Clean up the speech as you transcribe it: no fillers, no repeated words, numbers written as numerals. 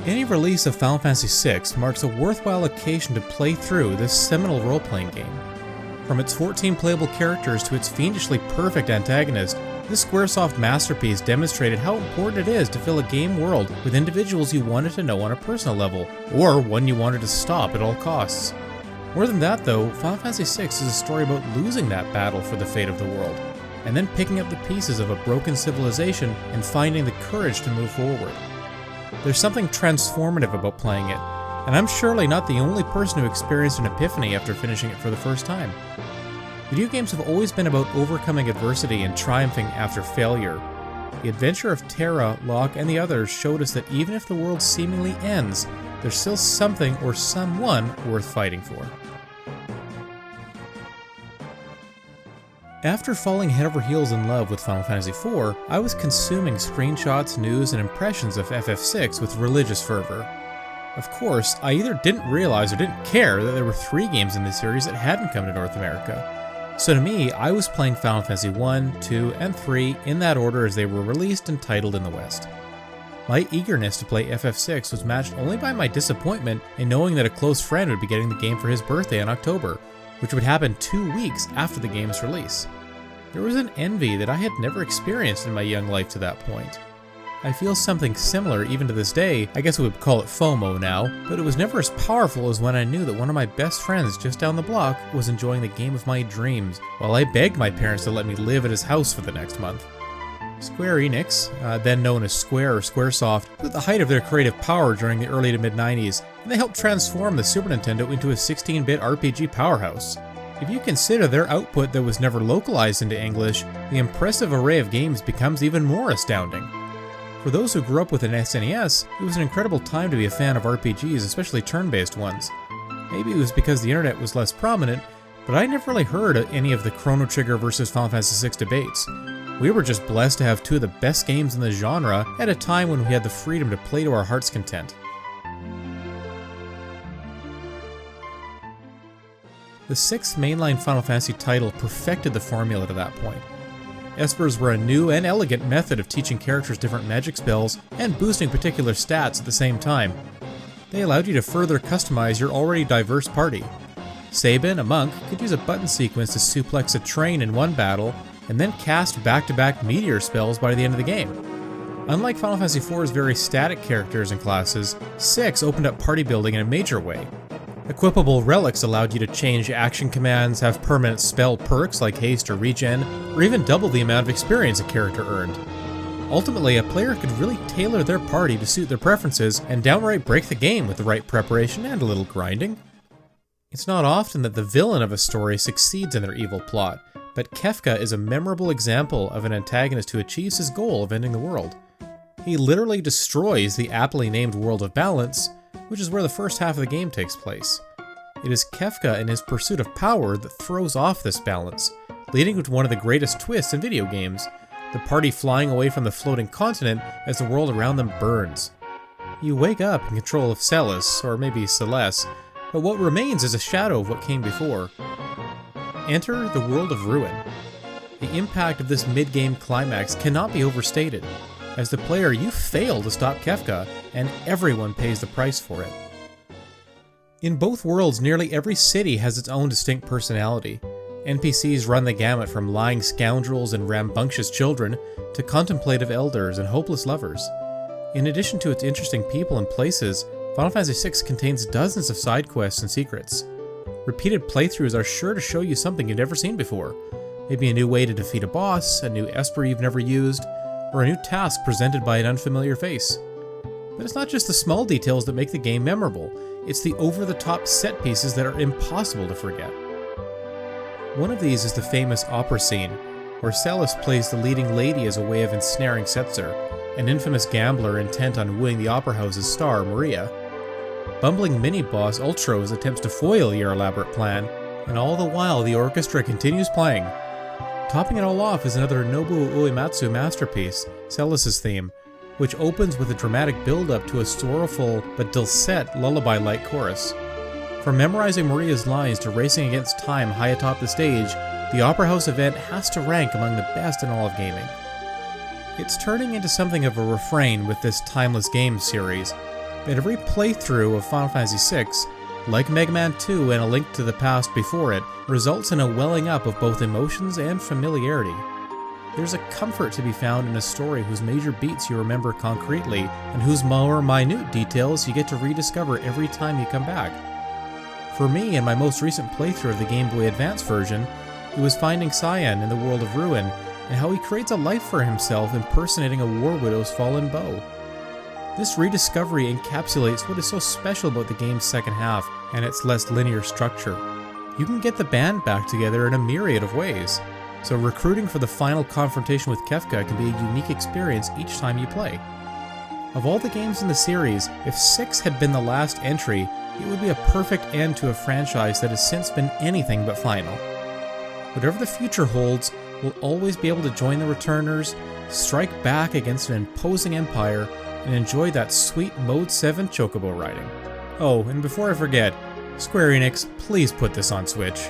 Any release of Final Fantasy VI marks a worthwhile occasion to play through this seminal role-playing game. From its 14 playable characters to its fiendishly perfect antagonist, this Squaresoft masterpiece demonstrated how important it is to fill a game world with individuals you wanted to know on a personal level, or one you wanted to stop at all costs. More than that though, Final Fantasy VI is a story about losing that battle for the fate of the world, and then picking up the pieces of a broken civilization and finding the courage to move forward. There's something transformative about playing it, and I'm surely not the only person who experienced an epiphany after finishing it for the first time. Video games have always been about overcoming adversity and triumphing after failure. The adventure of Terra, Locke, and the others showed us that even if the world seemingly ends, there's still something or someone worth fighting for. After falling head over heels in love with Final Fantasy IV, I was consuming screenshots, news, and impressions of FF6 with religious fervor. Of course, I either didn't realize or didn't care that there were 3 games in this series that hadn't come to North America. So to me, I was playing Final Fantasy 1, 2, and 3 in that order as they were released and titled in the West. My eagerness to play FF6 was matched only by my disappointment in knowing that a close friend would be getting the game for his birthday in October, which would happen 2 weeks after the game's release. There was an envy that I had never experienced in my young life to that point. I feel something similar even to this day. I guess we would call it FOMO now, but it was never as powerful as when I knew that one of my best friends just down the block was enjoying the game of my dreams, while I begged my parents to let me live at his house for the next month. Square Enix, then known as Square or Squaresoft, was at the height of their creative power during the early to mid-90s, and they helped transform the Super Nintendo into a 16-bit RPG powerhouse. If you consider their output that was never localized into English, the impressive array of games becomes even more astounding. For those who grew up with an SNES, it was an incredible time to be a fan of RPGs, especially turn-based ones. Maybe it was because the internet was less prominent, but I never really heard any of the Chrono Trigger versus Final Fantasy VI debates. We were just blessed to have 2 of the best games in the genre at a time when we had the freedom to play to our heart's content. The 6th mainline Final Fantasy title perfected the formula to that point. Espers were a new and elegant method of teaching characters different magic spells and boosting particular stats at the same time. They allowed you to further customize your already diverse party. Sabin, a monk, could use a button sequence to suplex a train in one battle, and then cast back-to-back meteor spells by the end of the game. Unlike Final Fantasy IV's very static characters and classes, 6 opened up party building in a major way. Equipable relics allowed you to change action commands, have permanent spell perks like haste or regen, or even double the amount of experience a character earned. Ultimately, a player could really tailor their party to suit their preferences and downright break the game with the right preparation and a little grinding. It's not often that the villain of a story succeeds in their evil plot, but Kefka is a memorable example of an antagonist who achieves his goal of ending the world. He literally destroys the aptly named World of Balance, which is where the first half of the game takes place. It is Kefka and his pursuit of power that throws off this balance, leading to one of the greatest twists in video games, the party flying away from the floating continent as the world around them burns. You wake up in control of Celis, or maybe Celeste, but what remains is a shadow of what came before. Enter the world of ruin. The impact of this mid-game climax cannot be overstated. As the player, you fail to stop Kefka, and everyone pays the price for it. In both worlds, nearly every city has its own distinct personality. NPCs run the gamut from lying scoundrels and rambunctious children to contemplative elders and hopeless lovers. In addition to its interesting people and places, Final Fantasy VI contains dozens of side quests and secrets. Repeated playthroughs are sure to show you something you've never seen before. Maybe a new way to defeat a boss, a new Esper you've never used, or a new task presented by an unfamiliar face. But it's not just the small details that make the game memorable, it's the over-the-top set pieces that are impossible to forget. One of these is the famous opera scene, where Celis plays the leading lady as a way of ensnaring Setzer, an infamous gambler intent on wooing the opera house's star, Maria. Bumbling mini-boss Ultros attempts to foil your elaborate plan, and all the while the orchestra continues playing. Topping it all off is another Nobuo Uematsu masterpiece, Celis' theme, which opens with a dramatic build-up to a sorrowful but dulcet lullaby-like chorus. From memorizing Maria's lines to racing against time high atop the stage, the Opera House event has to rank among the best in all of gaming. It's turning into something of a refrain with this timeless games series, But every playthrough of Final Fantasy VI, like Mega Man 2 and A Link to the Past before it, results in a welling up of both emotions and familiarity. There's a comfort to be found in a story whose major beats you remember concretely, and whose more minute details you get to rediscover every time you come back. For me, in my most recent playthrough of the Game Boy Advance version, it was finding Cyan in the world of Ruin, and how he creates a life for himself impersonating a war widow's fallen bow. This rediscovery encapsulates what is so special about the game's second half and its less linear structure. You can get the band back together in a myriad of ways, so recruiting for the final confrontation with Kefka can be a unique experience each time you play. Of all the games in the series, if 6 had been the last entry, it would be a perfect end to a franchise that has since been anything but final. Whatever the future holds, we'll always be able to join the returners, strike back against an imposing empire, and enjoy that sweet Mode 7 chocobo riding. Oh, and before I forget, Square Enix, please put this on Switch.